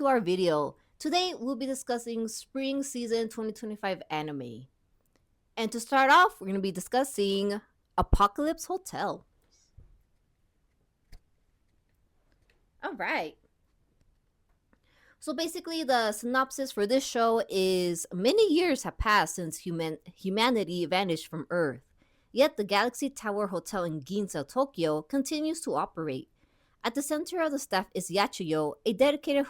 to our video. Today we'll be discussing Spring Season 2025 anime. And to start off, we're going to be discussing Apocalypse Hotel. All right. So basically, the synopsis for this show is many years have passed since humanity vanished from Earth. Yet the Galaxy Tower Hotel in Ginza, Tokyo continues to operate. At the center of the staff is Yachiyo, a dedicated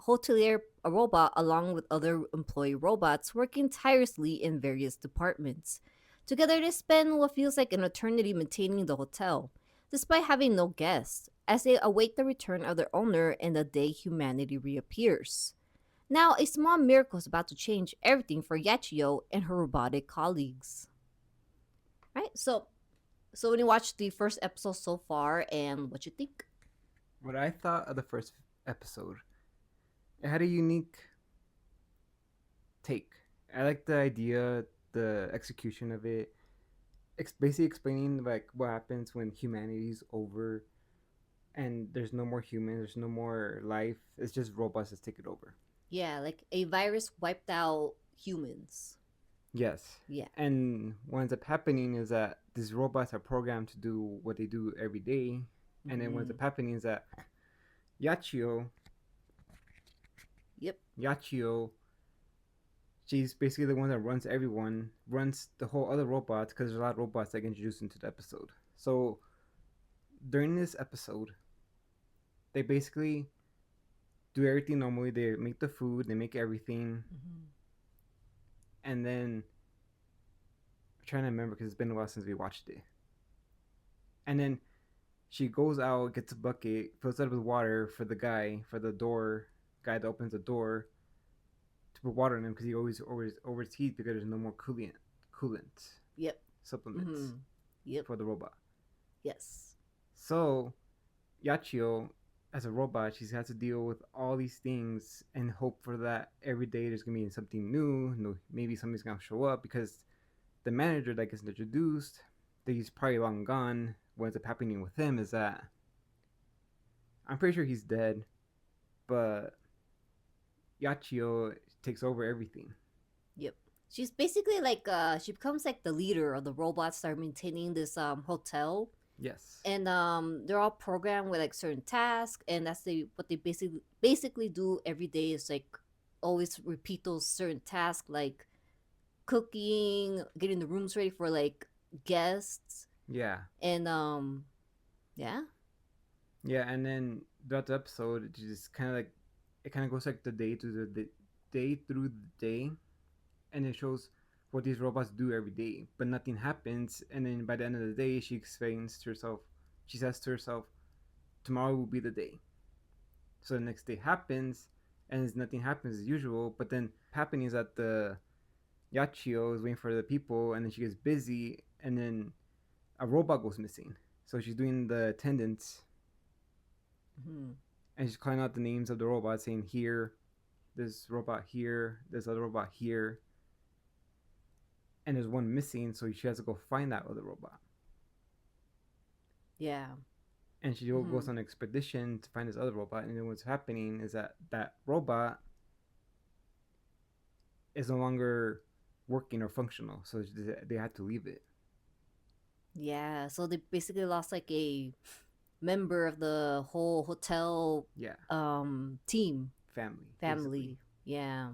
hotelier robot along with other employee robots working tirelessly in various departments. Together they spend what feels like an eternity maintaining the hotel, despite having no guests, as they await the return of their owner and the day humanity reappears. Now, a small miracle is about to change everything for Yachiyo and her robotic colleagues. Right? So when you watch the first episode so far and what you think? What I thought of the first episode, it had a unique take. I like the idea, the execution of it. Basically explaining like what happens when humanity's over and there's no more humans, there's no more life. It's just robots that take it over. Yeah, like a virus wiped out humans. Yes. Yeah. And what ends up happening is that these robots are programmed to do what they do every day. And then what ends up happening is that Yachio, Yep. Yachio, she's basically the one that runs everyone, runs the whole other robots because there's a lot of robots that get introduced into the episode. So during this episode, they basically do everything normally. They make the food, they make everything, and then I'm trying to remember because it's been a while since we watched it. And then she goes out, gets a bucket, fills it up with water for the guy, for the door guy that opens the door to put water in him because he always overheats because there's no more coolant Yep. supplements Yep. for the robot. Yes. So Yachio, as a robot, she's had to deal with all these things and hope for that every day there's gonna be something new. No, maybe something's gonna show up because the manager that gets introduced, that he's probably long gone. What ends up happening with him is that I'm pretty sure he's dead, but Yachio takes over everything. Yep. She's basically like she becomes like the leader of the robots that are maintaining this hotel. Yes. And they're all programmed with like certain tasks, and that's what they basically do every day is like always repeat those certain tasks like cooking, getting the rooms ready for like guests, Yeah. and yeah. Yeah, and then throughout the episode, it just kind of like it kind of goes like the day to the day through the day, and it shows what these robots do every day, but nothing happens. And then by the end of the day, she explains to herself, she says to herself, tomorrow will be the day. So the next day happens, and nothing happens as usual. But then happening is that the Yachio is waiting for the people, and then she gets busy, and then a robot goes missing. So she's doing the attendance, and she's calling out the names of the robots, saying here, this robot here, this other robot here, and there's one missing, so she has to go find that other robot. Yeah. And she goes on an expedition to find this other robot, and then what's happening is that that robot is no longer working or functional, so they had to leave it. Yeah, so they basically lost like a member of the whole hotel Yeah. Team. Family. Basically. Yeah.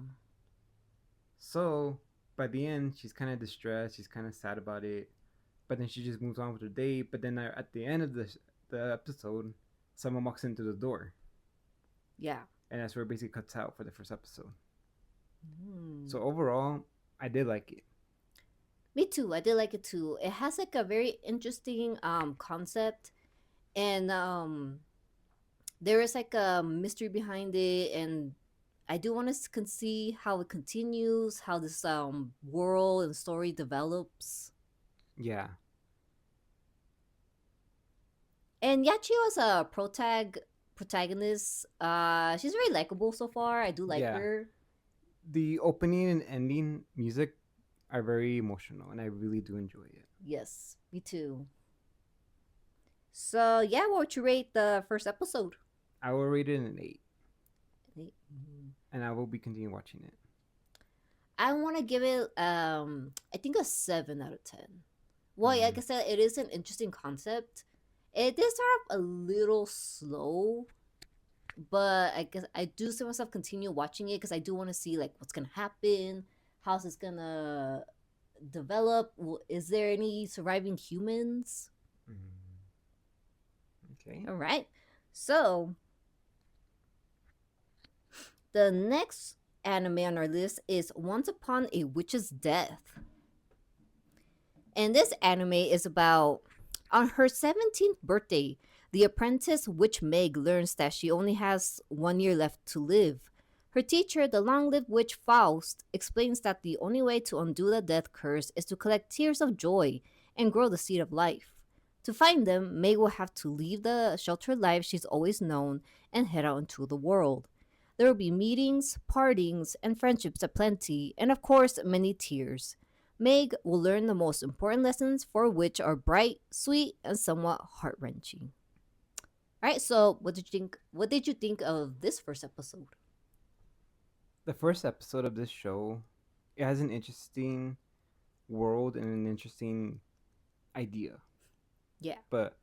So by the end, she's kind of distressed. She's kind of sad about it, but then she just moves on with her day. But then at the end of the episode, someone walks into the door. Yeah. And that's where it basically cuts out for the first episode. So overall, I did like it. Me too. I did like it too. It has like a very interesting concept, and there is like a mystery behind it, and I do want to see how it continues, how this world and story develops. Yeah. And Yachio as a protagonist, she's very likable so far. I do like Yeah. her. The opening and ending music are very emotional, and I really do enjoy it. Yes, me too. So yeah, what would you rate the first episode? I will rate it an 8. and I will be continuing watching it. I want to give it I think a 7 out of 10. Well, like I said, it is an interesting concept. It did start off a little slow, but I guess I do see myself continue watching it because I do want to see like what's gonna happen, how's this gonna develop. Is there any surviving humans? Okay. All right. So the next anime on our list is Once Upon a Witch's Death. And this anime is about on her 17th birthday, the apprentice witch Meg learns that she only has 1 year left to live. Her teacher, the long lived witch Faust, explains that the only way to undo the death curse is to collect tears of joy and grow the seed of life. To find them, Meg will have to leave the sheltered life she's always known and head out into the world. There will be meetings, partings, and friendships aplenty, and of course, many tears. Meg will learn the most important lessons, for which are bright, sweet, and somewhat heart wrenching. All right, so what did you think? What did you think of this first episode? The first episode of this show, it has an interesting world and an interesting idea. Yeah, But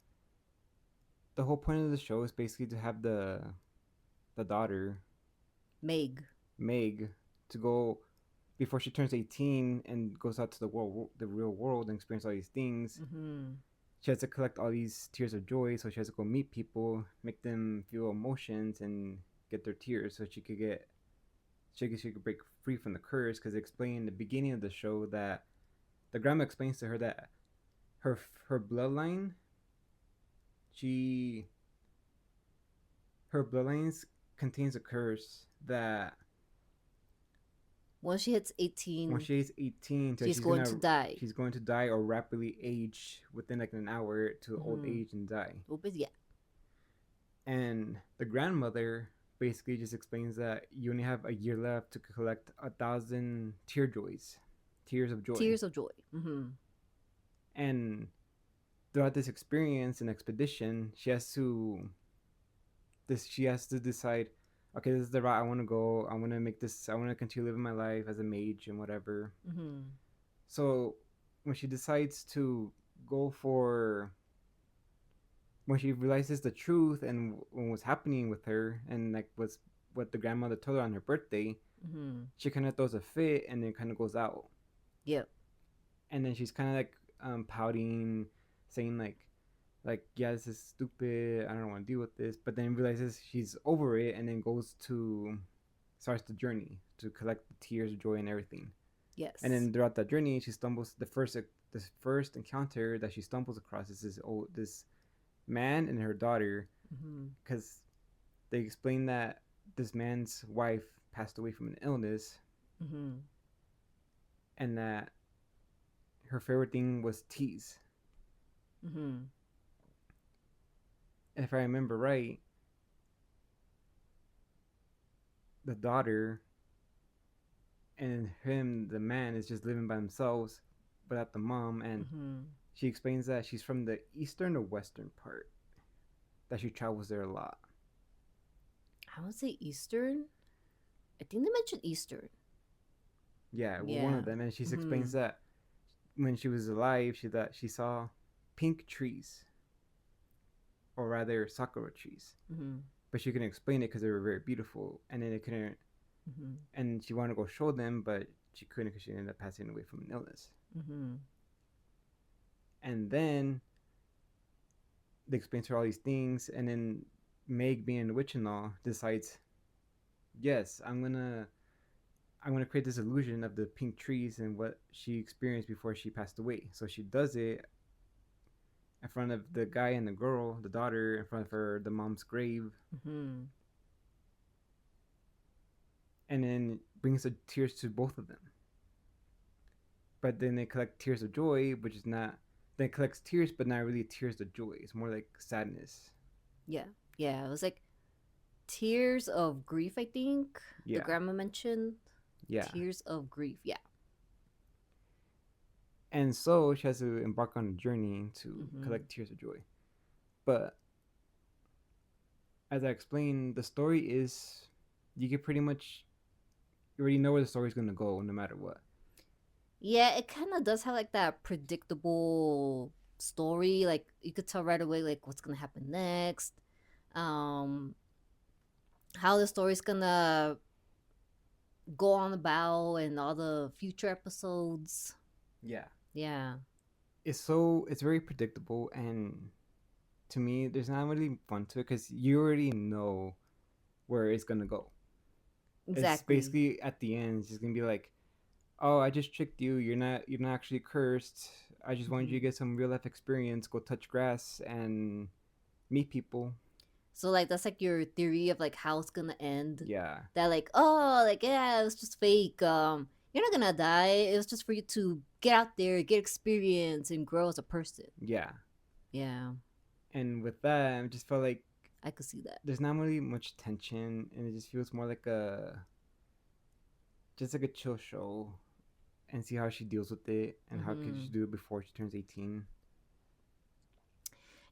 the whole point of the show is basically to have the daughter Meg. Meg to go before she turns 18 and goes out to the real world, and experience all these things. Mm-hmm. She has to collect all these tears of joy, so she has to go meet people, make them feel emotions, and get their tears, so she could break free from the curse. Because they explain in the beginning of the show that the grandma explains to her that her her bloodline, she her bloodlines contains a curse that Once she hits 18, when she's 18, so she's going to die. she's going to die or rapidly age within like an hour to old Mhm. age and die. Oh, but yeah. And the grandmother basically just explains that you only have a year left to collect 1,000 tears of joy. Tears of joy. Mm-hmm. And throughout this experience and expedition, she has to decide, okay, this is the route I want to go. I want to make this. I want to continue living my life as a mage and whatever. Mm-hmm. So when she decides to go for, when she realizes the truth and what's happening with her, and like what's what the grandmother told her on her birthday, Mm-hmm. she kind of throws a fit and then kind of goes out. Yep. And then she's kind of like pouting, saying like yeah, this is stupid. I don't want to deal with this. But then realizes she's over it, and then starts the journey to collect the tears of joy and everything. Yes. And then throughout that journey, she stumbles. The first encounter that she stumbles across is this man and her daughter, because they explain that this man's wife passed away from an illness, Mm-hmm. and that her favorite thing was teas. Mm-hmm. And if I remember right, the daughter and him, the man, is just living by themselves without the mom. And Mm-hmm. she explains that she's from the eastern or western part, that she travels there a lot. I would say Eastern. I think they mentioned Eastern. Yeah, well, one Yeah. of them. And she explains that when she was alive, she saw pink trees, or rather sakura trees. Mm-hmm. But she couldn't explain it because they were very beautiful, and then it couldn't. Mm-hmm. And she wanted to go show them, but she couldn't because she ended up passing away from an illness. Mm-hmm. And then they explain to her all these things, and then Meg, being a witch and all, decides, yes, I'm gonna create this illusion of the pink trees and what she experienced before she passed away. So she does it in front of the guy and the girl, the daughter, in front of the mom's grave, Mm-hmm. and then brings the tears to both of them. But then they collect tears of joy, which is not. Then it collects tears, but not really tears of joy. It's more like sadness. Yeah. Yeah. It was like tears of grief, I think. Yeah. The grandma mentioned. Yeah. Tears of grief. Yeah. And so she has to embark on a journey to collect tears of joy. But as I explained, the story is you can pretty much you already know where the story's gonna go no matter what. Yeah, it kind of does have like that predictable story. Like you could tell right away like what's gonna happen next, um, how the story's gonna go on about, and all the future episodes. Yeah, Yeah, it's very predictable, and to me, there's not really fun to it because you already know where it's gonna go. It's exactly. basically at the end, it's just gonna be like, "Oh, I just tricked you. You're not actually cursed. I just wanted you Hmm. to get some real life experience. Go touch grass and meet people." So like that's like your theory of like how it's gonna end. Yeah, That like, oh, like yeah, it was just fake. You're not gonna die. It was just for you to get out there, get experience, and grow as a person. yeah. Yeah, And with that, I just felt like I could see that. there's not really much tension, and it just feels more like just like a chill show, and see how she deals with it, and how could she Hmm. do it before she turns 18.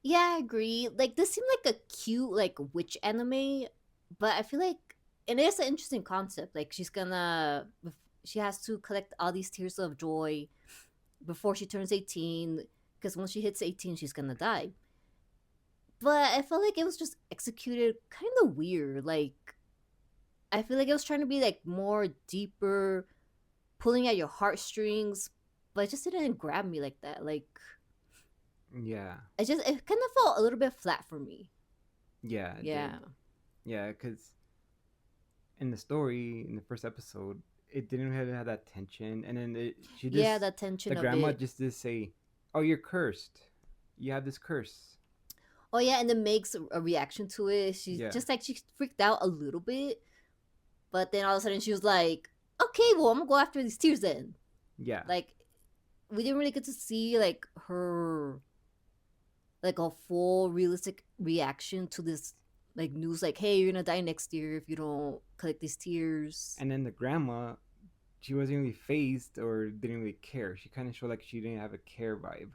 Yeah, I agree. Like this seemed like a cute like witch anime, but I feel like it is an interesting concept. Like she has to collect all these tears of joy before she turns 18, because once she hits 18 she's gonna die. But I felt like it was just executed kind of weird. Like I feel like it was trying to be like more deeper, pulling at your heartstrings, but it just didn't grab me like that. Like Yeah, it kind of felt a little bit flat for me. yeah, it Yeah. did. Yeah, because in the story in the first episode, it didn't really have that tension, and then she Yeah, just the tension the of grandma it. just did say, "Oh, you're cursed. You have this curse." Oh yeah, and then makes a reaction to it. She Yeah, just like she freaked out a little bit, but then all of a sudden she was like, "Okay, well I'm gonna go after these tears then." yeah, Like we didn't really get to see like her like a full realistic reaction to this like news. Like, hey, you're gonna die next year if you don't collect these tears. and then the grandma, she wasn't really phased or didn't really care. She kind of showed like she didn't have a care vibe.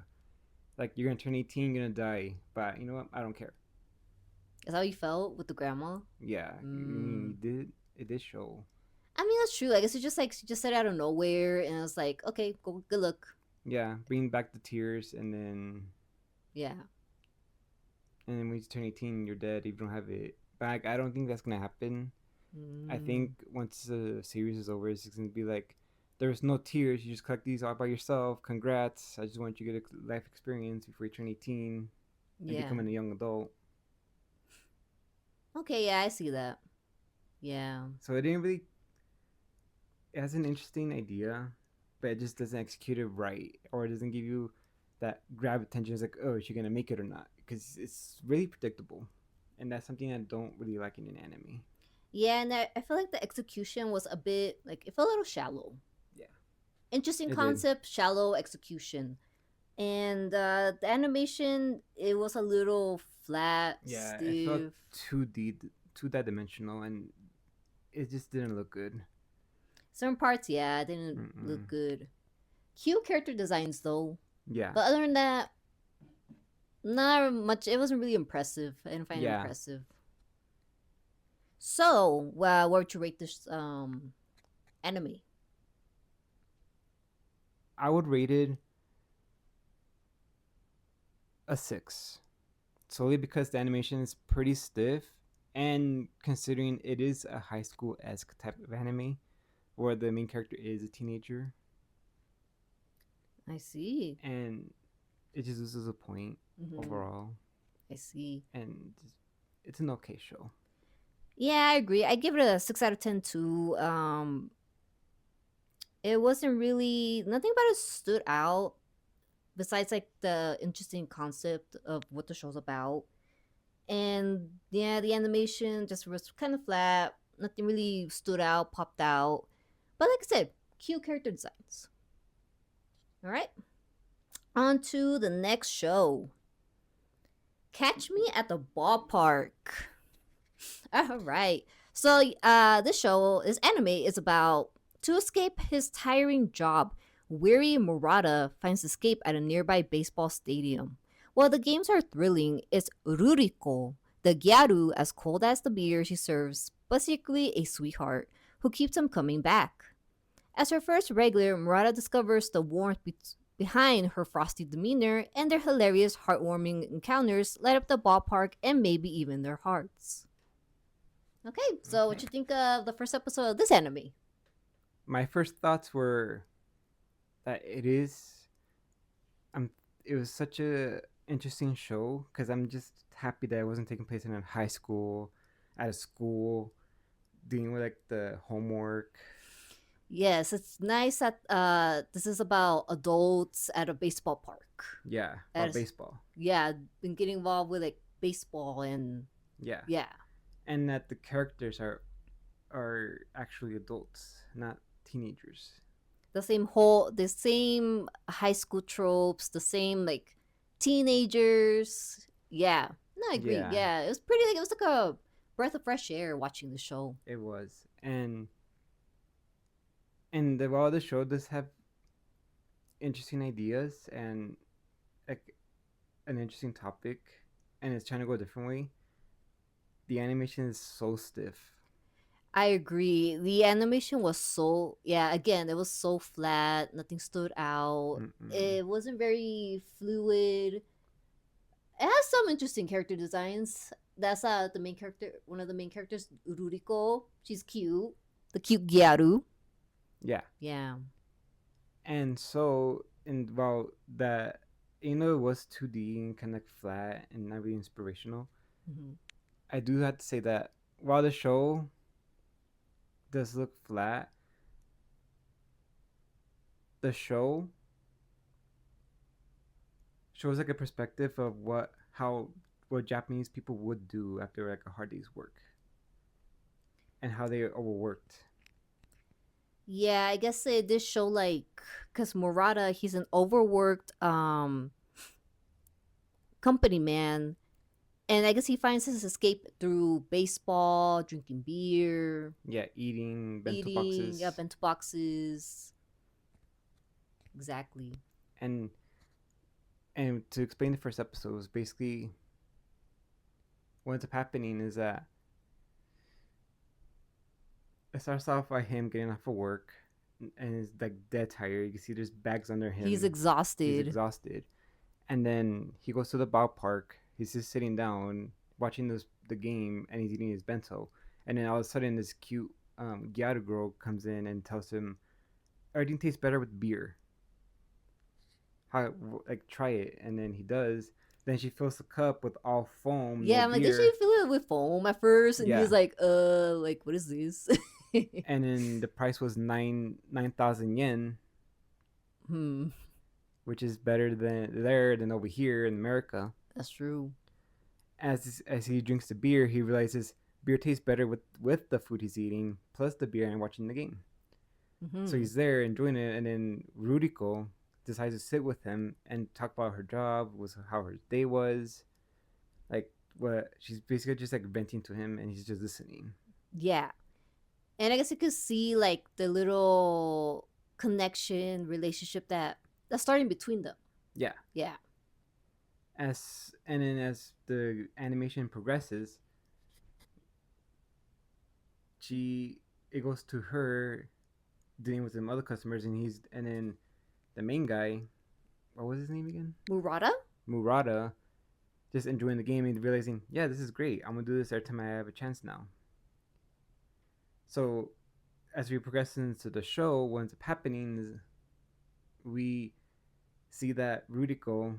Like, you're gonna turn 18, you're gonna die, but you know what? I don't care. Is that how you felt with the grandma? Yeah, I mean, Mm. you did. It did show. I mean, that's true. I guess it's just like she just said it out of nowhere, and I was like, okay, go, good luck. Yeah, bring back the tears, Yeah. and then when you turn 18, you're dead if you don't have it back. I don't think that's gonna happen. I Mm. think once the series is over, it's gonna be like, there's no tears. You just collect these all by yourself. Congrats! I just want you to get a life experience before you turn 18 and Yeah. becoming a young adult. Okay. Yeah, I see that. Yeah. So it didn't really. It has an interesting idea, but it just doesn't execute it right, or it doesn't give you that grab attention. It's like, oh, is she gonna make it or not? Because it's really predictable, and that's something I don't really like in an anime. Yeah, and I feel like the execution was a bit like it felt a little shallow. Yeah, Interesting it did. concept, shallow execution. And the animation, it was a little flat, Yeah, it felt stiff. too that dimensional, and it just didn't look good. Certain parts, yeah, didn't look Mm-mm. good. Cute character designs though, Yeah, but other than that, not much. It wasn't really impressive. I didn't find it yeah. impressive. So, what would you rate this anime? I would rate it a 6, solely because the animation is pretty stiff, and considering it is a high school esque type of anime, where the main character is a teenager, I see. and it just loses a point Hmm. overall, I see. and it's an okay show. Yeah, I agree. I give it a 6 out of 10 too. It wasn't really nothing about it stood out besides like the interesting concept of what the show's about. And yeah, the animation just was kind of flat. Nothing really stood out, popped out. But like I said, cute character designs. All right, on to the next show. Catch Me at the Ballpark. All right. So, this show, this anime is about to escape his tiring job. Weary Murata finds escape at a nearby baseball stadium. While the games are thrilling, it's Ruriko, the gyaru, as cold as the beer she serves, but secretly a sweetheart who keeps him coming back. As her first regular, Murata discovers the warmth behind her frosty demeanor, and their hilarious, heartwarming encounters light up the ballpark and maybe even their hearts. Okay, so what Okay. you think of the first episode of this anime? My first thoughts were that I'm it was such a interesting show because I'm just happy that it wasn't taking place in a high school, at a school, dealing with like the homework. Yes, it's nice that this is about adults at a baseball park. Yeah, about As baseball. yeah, been getting involved with like baseball and Yeah, yeah, and that the characters are actually adults, not teenagers. the same high school tropes, the same like teenagers. Yeah, no, I agree. Yeah, Yeah, it was pretty. Like, it was like a breath of fresh air watching the show. it was, while the show does have interesting ideas and like an interesting topic, and it's trying to go a different way, the animation is so stiff. I agree. The animation was so yeah. Again, it was so flat. Nothing stood out. Mm-mm. It wasn't very fluid. It has some interesting character designs. That's the main character, one of the main characters, Ururiko. She's cute. The cute Gyaru. Yeah, Yeah. and so and while that it was 2D and kind of like flat and not really inspirational, Hmm. I do have to say that while the show does look flat, the show shows like a perspective of what Japanese people would do after like a hard day's work and how they overworked. Yeah, I guess it did show like, cause Murata, he's an overworked company man, and I guess he finds his escape through baseball, drinking beer, Yeah, eating bento eating, yeah, boxes bento boxes. Exactly. and to explain the first episode was basically what ends up happening is that it starts off by him getting off of work and is like dead tired. You can see there's bags under He's him. He's exhausted. exhausted. And then he goes to the ballpark. He's just sitting down watching the game, and he's eating his bento. And then all of a sudden, this cute Gyaru girl comes in and tells him everything tastes better with beer. How like try it, and then he does. Then she fills the cup with all foam, no Yeah, I'm like, did she beer. fill it with foam at first? And he was Yeah, like, what is this? and then the price was 9,000 yen, Hmm, which is better than over here in America. that's true. As he drinks the beer, he realizes beer tastes better with the food he's eating, plus the beer and watching the game. So Hmm. he's there enjoying it, and then Ruriko decides to sit with him and talk about her job, was how her day was, like what she's basically just like venting to him, and he's just listening. Yeah. And I guess you could see like the little connection, relationship that's starting between them. Yeah, Yeah. as the animation progresses, she it goes to her dealing with some other customers, and then the main guy, what was his name again? Murata? Murata, just enjoying the game and realizing, yeah, this is great. I'm gonna do this every time I have a chance now. So as we progress into the show, what ends up happening is we see that Ruriko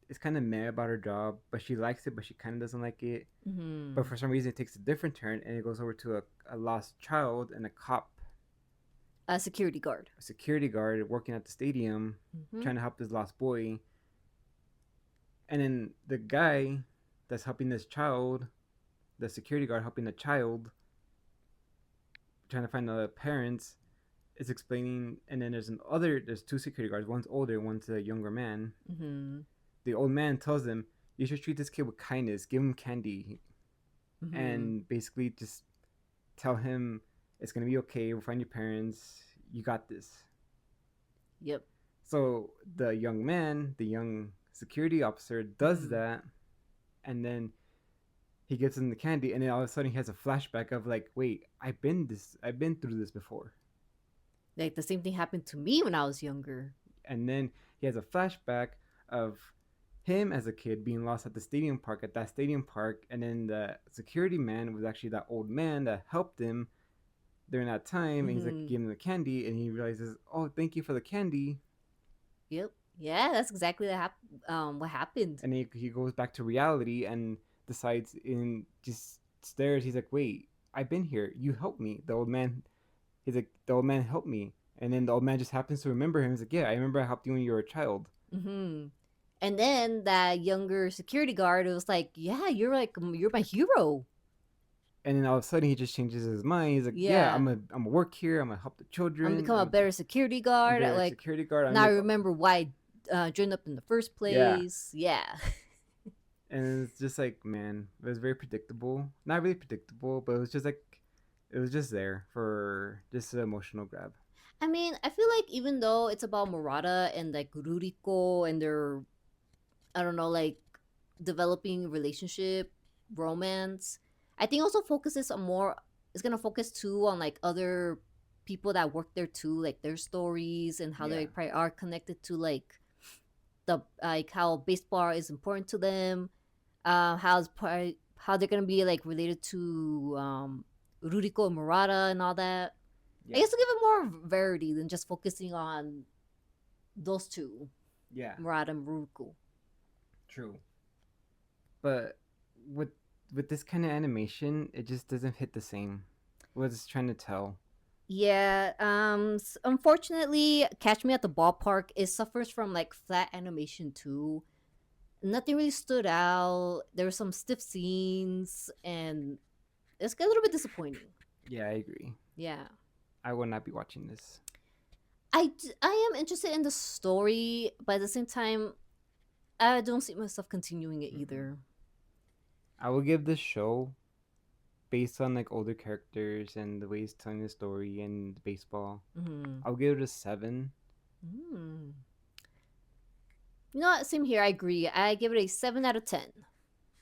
is kind of mad about her job, but she likes it, but she kind of doesn't like it. But Hmm. for some reason, it takes a different turn, and it goes over to a lost child and a cop, A security guard. a security guard working at the stadium, Hmm. trying to help this lost boy. And then the guy that's helping this child, the security guard helping the child, trying to find the parents, is explaining. And then there's two security guards. One's older, one's a younger man. Hmm. The old man tells them, "You should treat this kid with kindness. Give him candy, Hmm. and basically just tell him it's gonna be okay. We'll find your parents. You got this." Yep. So the young security officer, does Hmm. that, and then he gives him the candy, and then all of a sudden he has a flashback of like, wait, I've been through this before. Like the same thing happened to me when I was younger. And then he has a flashback of him as a kid being lost at the stadium park at that stadium park, and then the security man was actually that old man that helped him during that time, and he's like Hmm. giving him the candy, and he realizes, oh, thank you for the candy. Yep. Yeah, that's exactly what happened. And he goes back to reality and decides in just stares. He's like, wait, I've been here. You helped me. The old man. He's like, the old man helped me. And then the old man just happens to remember him. He's like, yeah, I remember I helped you when you were a child. Hmm. And then that younger security guard was like, "Yeah, you're my hero." And then all of a sudden he just changes his mind. He's like, yeah, Yeah, I'm gonna work here. I'm gonna help the I'm children. become a better security guard. Better Like security guard. I'm now I like, remember why I joined up in the first yeah. place. Yeah. And it's just like, man, it was very predictable. Not really predictable, but it was just like, it was just there for just an emotional grab. I mean, I feel like even though it's about Murata and like Ruriko and their, I don't know, like developing relationship, romance, I think also focuses on more. It's gonna focus too on like other people that work there too, like their stories and how Yeah. they probably are connected to like the like how baseball is important to them, how they're gonna be like related to Ruriko and Murata and all that. I Yeah. guess to give it more variety than just focusing on those two, Yeah. Murata and Ruriko. True. But with with this kind of animation, it just doesn't hit the same. What it's trying to tell. Yeah, unfortunately, Catch Me at the Ballpark it suffers from like flat animation too. Nothing really stood out. There were some stiff scenes, and it's a little bit disappointing. Yeah, I agree. Yeah. I will not be watching this. I am interested in the story, but at the same time, I don't see myself continuing it Mm-mm. either. I will give this show based on like older characters and the way it's telling the story and baseball. Hmm. I'll give it a 7. Mm. You know what? Same here. I agree. I give it a 7 out of 10.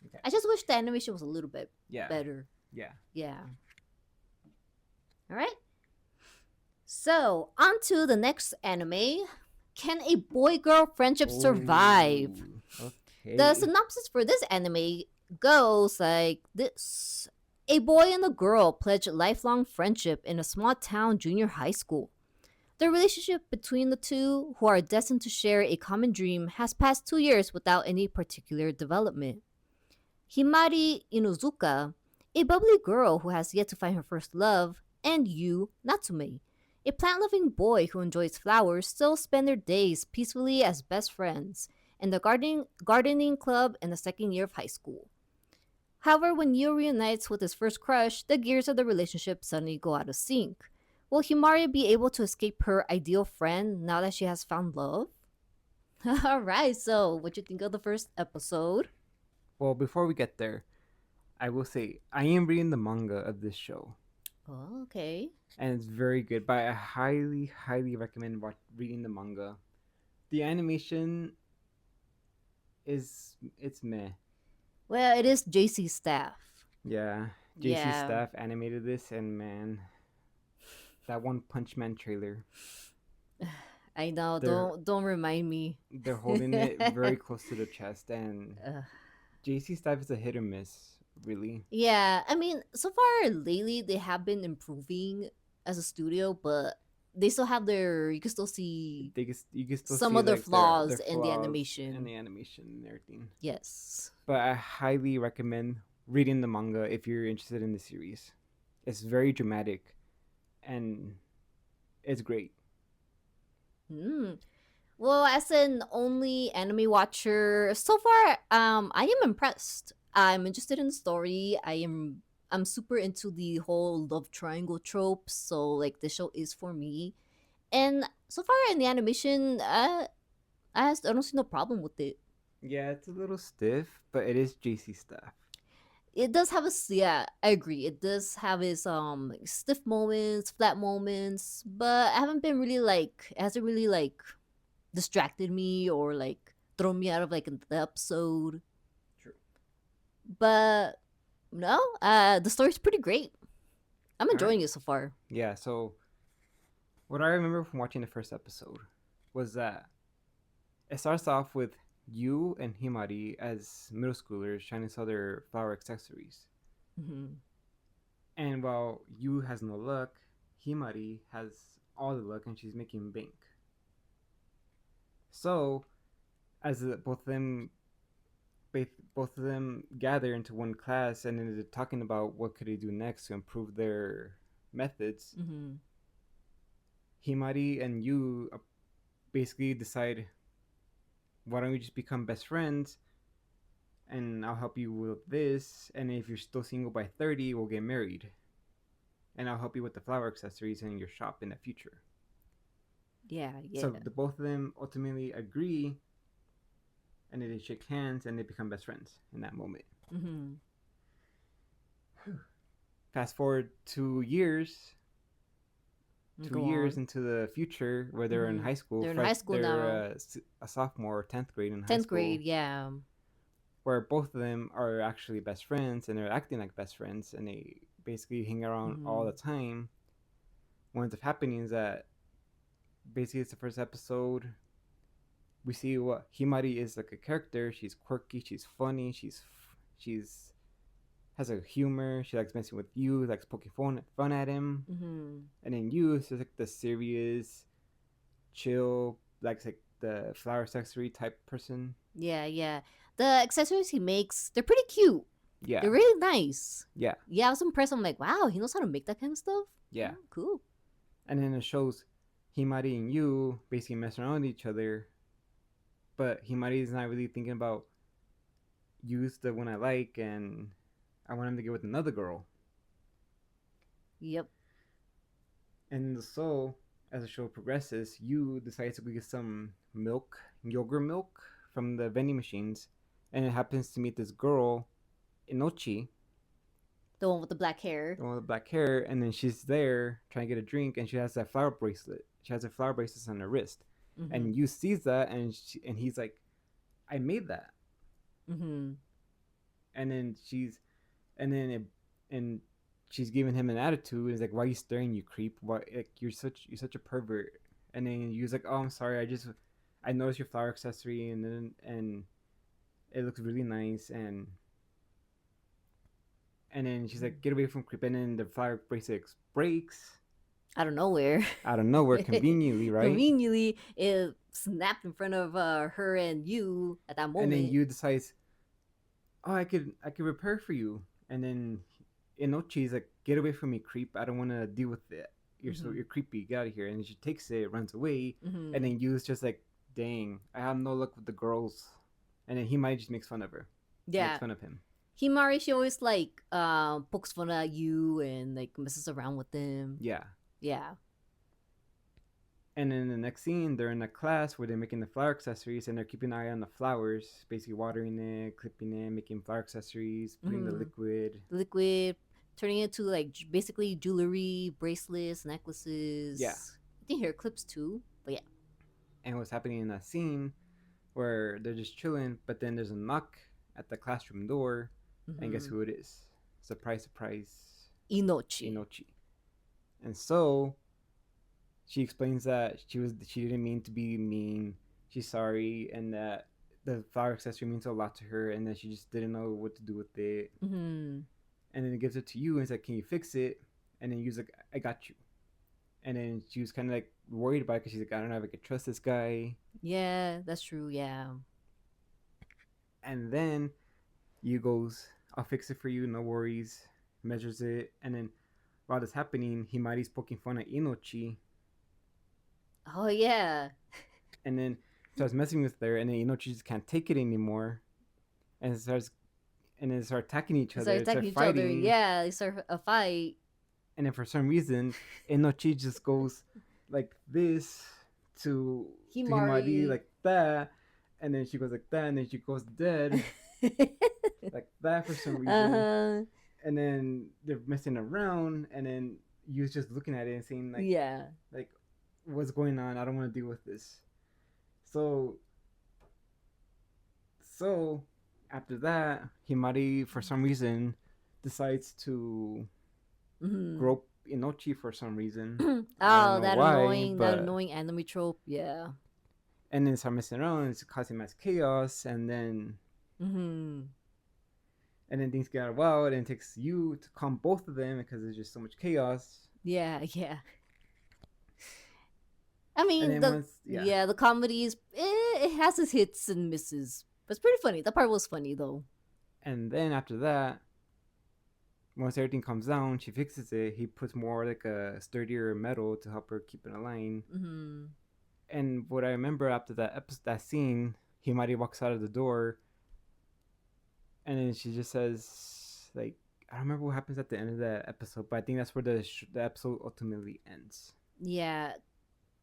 Okay. I just wish the animation was a little bit Yeah. better. Yeah. Yeah. All right. So, on to the next anime. Can a boy girl friendship survive? The Okay. synopsis for this anime goes like this: a boy and a girl pledge lifelong friendship in a small town junior high school. The relationship between the two, who are destined to share a common dream, has passed 2 years without any particular development. Himari Inuzuka, a bubbly girl who has yet to find her first love, and Yu Natsume, a plant loving boy who enjoys flowers, still spend their days peacefully as best friends in the gardening club in the second year of high school. However, when Yu reunites with his first crush, the gears of the relationship suddenly go out of sync. Will Himari be able to escape her ideal friend now that she has found love? Alright, so what you think of the first episode? Well, before we get there, I will say I am reading the manga of this show, Oh, okay. and it's very good. But I highly, highly recommend reading the manga. The animation is it's meh. Well, it is JC staff. Yeah, JC Yeah. Staff animated this, and man, that One Punch Man trailer, I know. they're Don't remind me. they're holding it very close to the chest, and Ugh. JC Staff is a hit or miss, really. Yeah, I mean, so far lately they have been improving as a studio, but they still have their. You can still see You can still some see of their like flaws their in the flaws and animation. the animation and everything. Yes. But I highly recommend reading the manga if you're interested in the series. It's very dramatic, and it's great. Mm. Well, as an only anime watcher, so far, I am impressed. I'm interested in the story. I'm super into the whole love triangle trope, so like the show is for me. And so far in the animation, I don't see no problem with it. Yeah, it's a little stiff, but it is JC Staff. It does have yeah, I agree. It does have its like, stiff moments, flat moments, but I haven't been really like it hasn't really like distracted me or like thrown me out of like the episode. True. But No, the story's pretty great. I'm All right. enjoying it so far. Yeah. So what I remember from watching the first episode was that it starts off with you and Himari as middle schoolers trying to sell their flower accessories. Hmm. And while you has no luck, Himari has all the luck and she's making bank. So, as both of them both of them gather into one class and then they're talking about what could they do next to improve their methods, Hmm. Himari and you basically decide, why don't we just become best friends and I'll help you with this, and if you're still single by 30, we'll get married. And I'll help you with the flower accessories in your shop in the future. Yeah, So yeah. the both of them ultimately agree, and then they shake hands and they become best friends in that moment. Hmm. Fast forward 2 years, two Go years on. into the future where they're in Hmm. high school. They're in high school now. They're a sophomore or 10th grade in high 10th grade, school, yeah. where both of them are actually best friends and they're acting like best friends and they basically hang around all the Hmm. time. What ends up happening is that basically it's the first episode. We see what Himari is like a character. She's quirky, she's funny, she's has a humor. She likes messing with you, likes poking fun at him. Hmm. And then you is like the serious, chill, like the flower accessory type person. Yeah, yeah. The accessories he makes, they're pretty cute. Yeah, They're really nice. yeah, Yeah, I was impressed. I'm like, wow, he knows how to make that kind of stuff. yeah. Oh, cool. And then it shows Himari and you basically messing around with each other, but Himari is not really thinking about you's the one I like and I want him to get with another girl. Yep. And so, as the show progresses, you decide to go get some milk, yogurt milk, from the vending machines, and it happens to meet this girl, Inochi, The one with the black hair. the one with the black hair, and then she's there trying to get a drink, and she has that flower bracelet. She has a flower bracelet on her wrist, Mm-hmm. and you sees that, and he's like, "I made that," Mm-hmm. and then and then it, and she's giving him an attitude. He's like, "Why are you staring, you creep? Why, like, you're such a pervert." And then he was like, "Oh, I'm sorry. I noticed your flower accessory, and it looks really nice." And then she's like, "Get away from creep!" And then the flower bracelet breaks Out of nowhere. out of nowhere, conveniently, right? Conveniently, it snapped in front of her and you at that And then moment. you decides, "Oh, I could repair for you." And then Inochi's like, "Get away from me, creep! I don't want to deal with it. Mm-hmm. You're creepy. Get out of here!" And she takes it, runs away, and Mm-hmm. then Yu's just like, "Dang, I have no luck with the girls." And then he might just makes fun of her, makes Yeah. fun of him. Himari, she always like pokes fun at you and like messes around with them. Yeah. Yeah. And then the next scene, they're in a class where they're making the flower accessories and they're keeping an eye on the flowers, basically watering it, clipping it, making flower accessories, putting the Mm-hmm. liquid. Liquid, turning it to like basically jewelry, bracelets, Yeah. necklaces. I think hair clips too. But yeah. And what's happening in that scene where they're just chilling, but then there's a knock at the classroom door, and guess Mm-hmm. who it is? Surprise, surprise, Inochi. Inochi. And so she explains that she didn't mean to be mean. She's sorry, and that the flower accessory means a lot to her, and that she just didn't know what to do with it. Mm-hmm. And then it gives it to you, and it's like, "Can you fix it?" And then you's like, "I got you." And then she was kind of like worried about it because she's like, "I don't know if I could trust this guy." Yeah, that's true. Yeah. And then you goes, "I'll fix it for you, no worries." Measures it, and then while this happening, Himari's poking fun at Inochi, Oh yeah. and then starts messing with her, and then Inochi just can't take it anymore, and starts and then start attacking each They other, start start attacking each other. fighting, Yeah, they start a fight. and then for some reason, Inochi just goes like this to Himari Himari. like that, and then she goes like that, and then she goes dead like that for some reason, uh-huh. and then they're messing around, and then you just looking at it and saying Yeah. like what's going on? I don't want to deal with this. So so after that, Himari for some reason decides to Mm-hmm. grope Inochi for some reason. Oh, I don't know why, that but annoying anime trope. Yeah. and then start messing around. And it's causing mass chaos, Mm-hmm. and then things get out of wild, and it takes you to calm both of them because there's just so much chaos. Yeah, yeah. I And mean, then once, yeah, the comedy is it has its hits and misses, but it's pretty funny. That part was funny though. and then after that, once everything comes down, she fixes it. He puts more like a sturdier metal to help her keep it in line. Mm-hmm. And what I remember after that scene, Himari walks out of the door, and then she just says like, I don't remember what happens at the end of that episode, but I think that's where the episode ultimately ends. Yeah,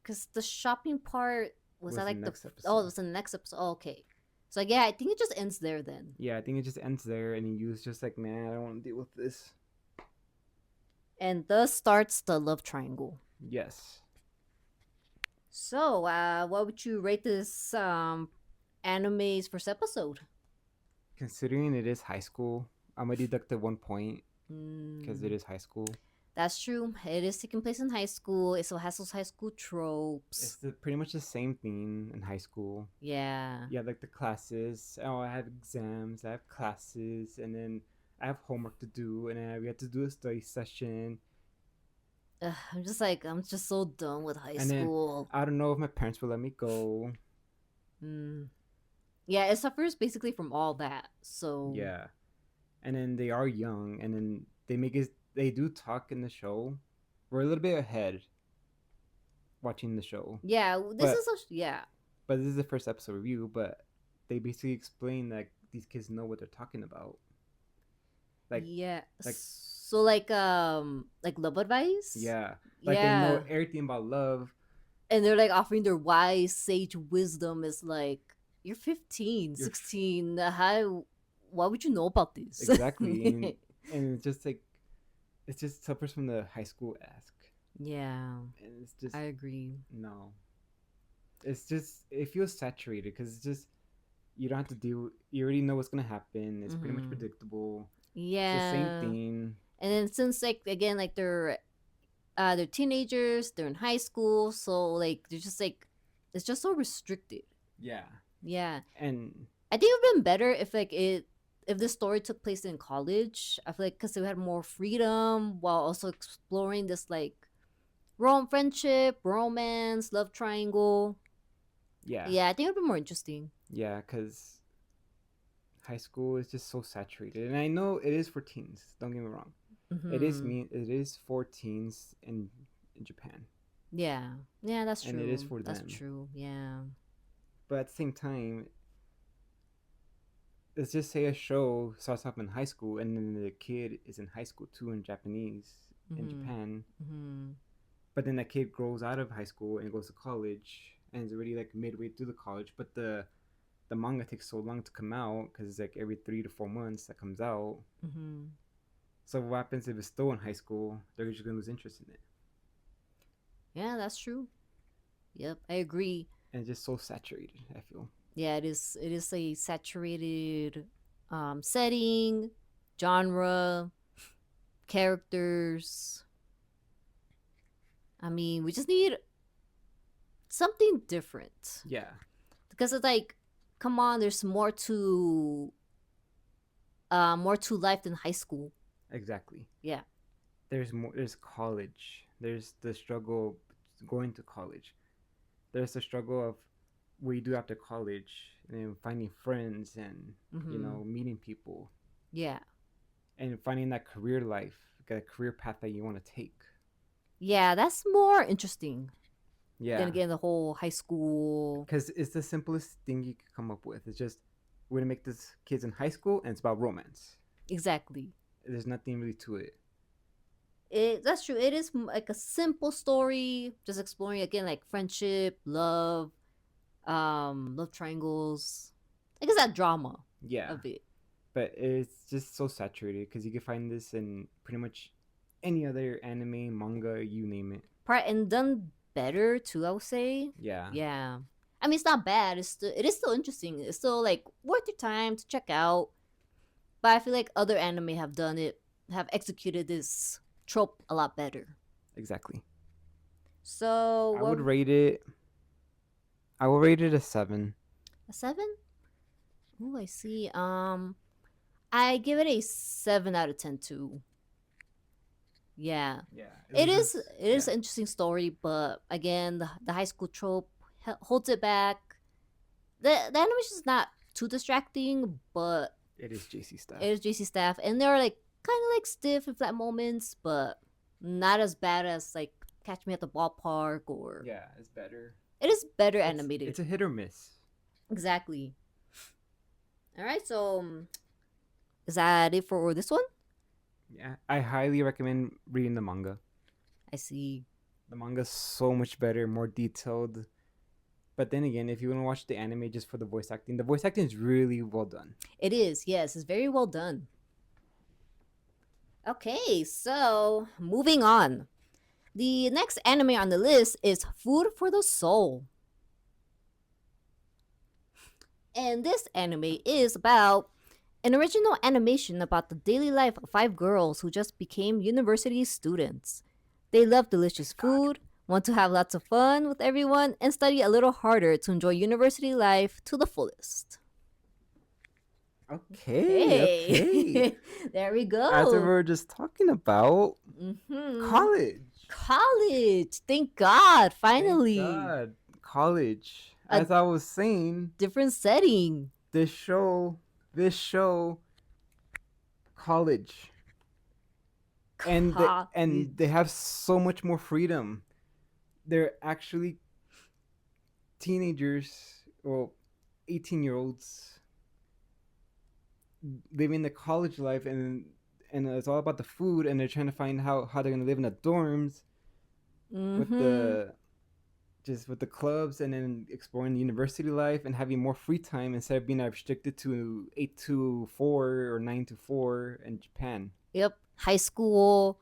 because the shopping part was that Was the like the next oh, it episode? was the next episode. Oh, okay, so like, yeah, I think it just ends there then, Yeah, I think it just ends there, and Yu's just like, man, I don't want to deal with this. and thus starts the love triangle. Yes, So, what would you rate this anime's first episode? considering it is high school, I'm gonna deduct the 1 point because it Mm, is high school. that's true. It is taking place in high school. It still has those high school It's tropes. pretty much the same thing in high school. Yeah. You have like the classes. Oh, I have exams. I have classes, and then I have homework to do, and then we have to do a study session. Ugh, I'm just so done with high And then school. I don't know if my parents will let me go. Mm. Yeah, it suffers basically from all that. So, Yeah, and then they are young, and then they make it. They do talk in the show. We're a little bit ahead watching the show, yeah, but yeah. this is the first episode review. But they basically explain that these kids know what they're talking about. Like Yeah. like So like love advice? yeah, like they know Yeah. everything about love. And they're like offering their wise sage wisdom is like you're 15, You're 16. How why would you know about this? exactly, and it's just like it just suffers from the high school ask, Yeah, and it's just I agree. no. It's just it feels saturated because it's just you don't have to deal. You already know what's gonna happen. It's pretty much Mm-hmm. predictable. It's the same Yeah. thing. And then since like again like they're teenagers, they're in high school, so like they're just like it's just so restricted. Yeah, Yeah. and I think it would have been better if this story took place in college. I feel like because they had more freedom while also exploring this like friendship, romance, love triangle. yeah, Yeah, I think it would be more interesting. yeah, because high school is just so saturated, and I know it is for teens. Don't get me wrong. It is Mm-hmm. me. It is for teens in Japan, Yeah, yeah, that's and it is true. for That's them. true. Yeah. But at the same time, let's just say a show starts off in high school, and then the kid is in high school too in Japanese in Mm-hmm. Japan. Mm-hmm. But then that kid grows out of high school and goes to college, and is already like midway through the college. But the manga takes so long to come out because it's like every 3 to 4 months that comes out. Mm-hmm. So what happens if it's still in high school? They're just gonna lose interest in it, Yeah, that's true. Yep, I agree. and it's just so saturated. I feel. Yeah, it is. It is a saturated setting, genre, characters. I mean, we just need something different Yeah, because it's like, come on, there's more to life than high school. exactly. Yeah. There's more. There's college. There's the struggle going to college. There's the struggle of what you do after college and then finding friends and Mm-hmm. meeting people Yeah. and finding that career life, that career path that you want to take. Yeah, that's more interesting than Yeah, again the whole high school. because it's the simplest thing you could come up with. It's just we're gonna make this kids in high school and it's about romance. Exactly. There's nothing really to it. That's true. It is like a simple story, just exploring again like friendship, love triangles. I guess that drama Yeah, of it. but it's just so saturated because you can find this in pretty much any other anime, manga, you name it. Part and done better too, I would say. Yeah, Yeah. I mean, it's not bad. It is still interesting. It's still like worth your time to check out. But I feel like other anime have done it have executed this trope a lot better. Exactly. So I what? would rate it. I will rate it a 7. A 7? Oh, I see. I give it a 7 out of 10 too. Yeah, Yeah, it was is. just It is an interesting story, but again, the high school trope holds it back. The animation is not too distracting, but It is JC stuff. it is JC staff, and they're like kind of like stiff and flat moments, but not as bad as like Catch Me at the Ballpark or. Yeah, it's better. It is better It's, animated. it's a hit or miss. Exactly. All right, so is that it for this one? Yeah, I highly recommend reading the manga. I see. The manga's so much better, more detailed. But then again, if you want to watch the anime just for the voice acting is really well done. It is, yes, it's very well done. Okay, so moving on. The next anime on the list is Food for the Soul. And this anime is about an original animation about the daily life of 5 girls who just became university students. They love delicious food, want to have lots of fun with everyone, and study a little harder to enjoy university life to the fullest. Okay. There we go. As we were just talking about Mhm. college. College. Thank God. Finally. Thank God. College. A- As I was saying, Different setting. this show, college. And they have so much more freedom. They're actually teenagers, well, 18-year-olds living the college life, and it's all about the food, and they're trying to find how they're gonna live in the dorms with the clubs, and then exploring the university life and having more free time instead of being restricted to 8 to 4 or 9 to 4 in Japan. Yep. High school,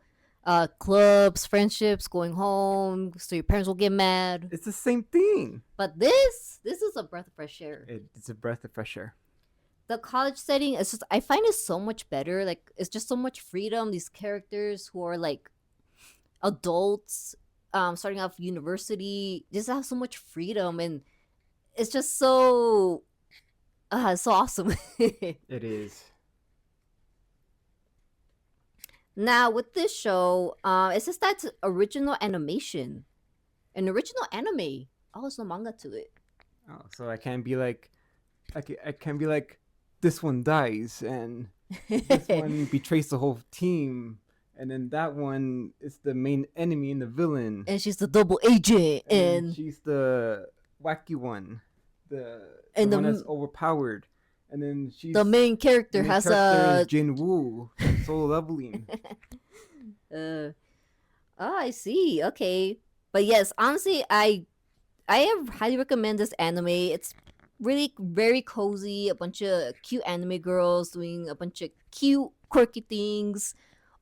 clubs, friendships, going home, so your parents will get mad. It's the same thing. But this is a breath of fresh air. It's a breath of fresh air. The college setting is just, I find it so much better. Like, it's just so much freedom. These characters who are like adults, starting off university, just have so much freedom, and it's just so awesome. It is. Now with this show, it says that's original animation, an original anime. Oh, there's no manga to it. Oh, so I can't be like, I can't be like, this one dies and this one betrays the whole team, and then that one is the main enemy and the villain, and she's the double agent, and she's the wacky one, the And one the- that's overpowered, and then she's the main character the main has character a is Jin Woo, Solo Leveling. oh, I see. Okay, but yes, honestly, I highly recommend this anime. It's really very cozy. A bunch of cute anime girls doing a bunch of cute, quirky things.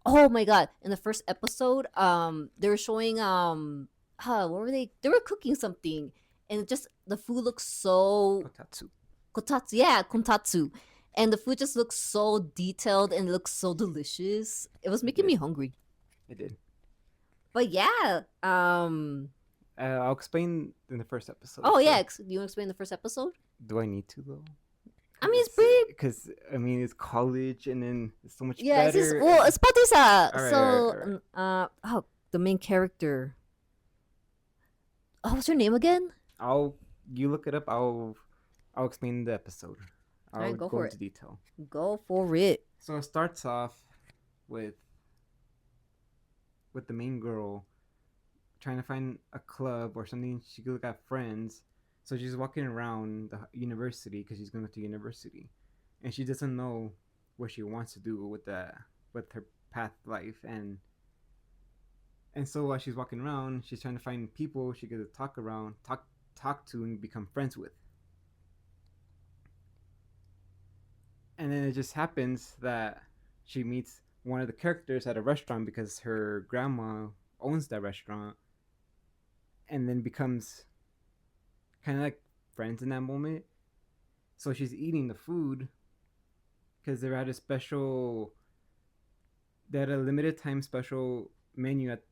Oh my god! In the first episode, they were showing what were they? They were cooking something, and just the food looks so Kotatsu. kotatsu. Yeah, kontatsu. And the food just looks so detailed and looks so delicious. It was making me hungry. It did. But yeah, I'll explain in the first episode. oh so- yeah, do you want to explain the first episode? Do I need to though? I mean, it's pretty. Because I mean, it's college, and then it's so much Yeah, it's better. just, well, it's Patisa. Alright, So, alright, oh, the main character. Oh, what's your name again? You look it up. I'll explain the episode. I'll Alright, go for into it. detail. Go for it. So it starts off with the main girl trying to find a club or something she could look at friends. So she's walking around the university because she's going to university, and she doesn't know what she wants to do with her path life, and so while she's walking around, she's trying to find people she could talk to and become friends with. And then it just happens that she meets one of the characters at a restaurant because her grandma owns that restaurant, and then becomes kind of like friends in that moment. So she's eating the food because they're at a special they had a limited time special menu at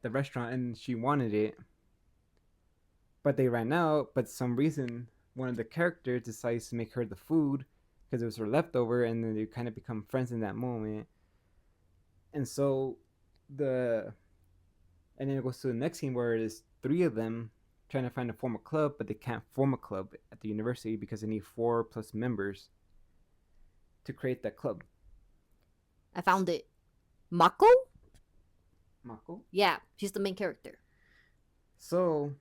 the restaurant, and she wanted it, but they ran out. But some reason, one of the characters decides to make her the food because it was her leftover, and then they kind of become friends in that moment. And so the and then it goes to the next scene where it is three of them trying to find a form a club, but they can't form a club at the university because they need 4+ members to create that club. I found it. Mako? Mako. Yeah, she's the main character. So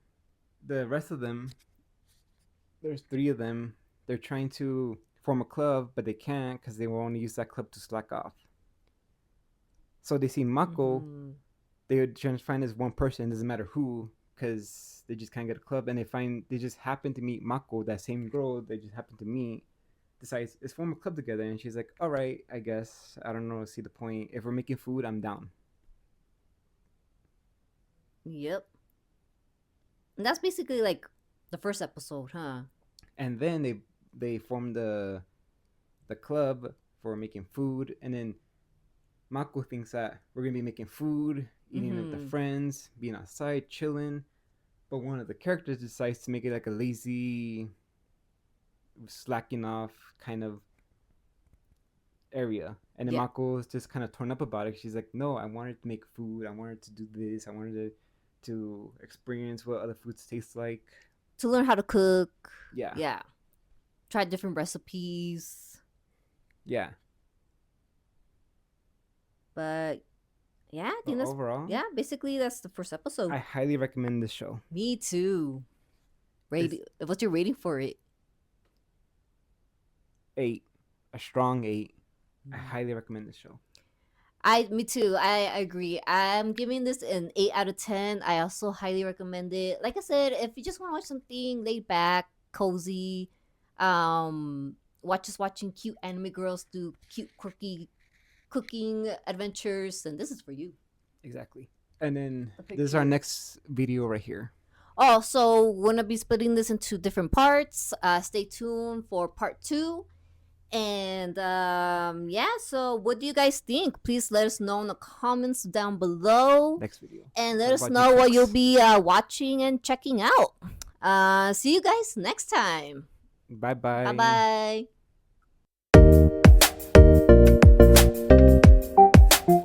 the rest of them, there's three of them. They're trying to form a club, but they can't because they will only use that club to slack off. So they see Mako. Mhm. They would try to find this one person, doesn't matter who, because they just can't get a club, and they just happen to meet Mako, that same girl they just happen to meet, decides let's form a club together, and she's like, all right, I guess I don't know, see the point. If we're making food, I'm down. Yep. And that's basically like the first episode, huh? And then they form the club for making food, and then Mako thinks that we're gonna be making food, eating with the Mhm. friends, being outside, chilling. But one of the characters decides to make it like a lazy, slacking off kind of area. And then Yeah. Mako is just kind of torn up about it. She's like, no, I wanted to make food. I wanted to do this. I wanted to experience what other foods taste like. To learn how to cook. Yeah. Yeah. Try different recipes. Yeah. But yeah, I think But that's overall, yeah, basically that's the first episode. I highly recommend this show. Me too. Rating. What's your rating for it? 8. A strong 8. I highly recommend this show. Me too. I agree. I'm giving this an 8 out of 10. I also highly recommend it. Like I said, if you just want to watch something laid back, cozy, watching cute anime girls do cute, quirky cooking adventures, then this is for you. Exactly. And then Okay, this is our good. next video right here. Oh, so we're gonna be splitting this into different parts. Stay tuned for part 2. And yeah, so what do you guys think? Please let us know in the comments down below. Next video. And let What us about know you, what you'll Fix? be watching and checking out. See you guys next time. Bye bye. Bye bye.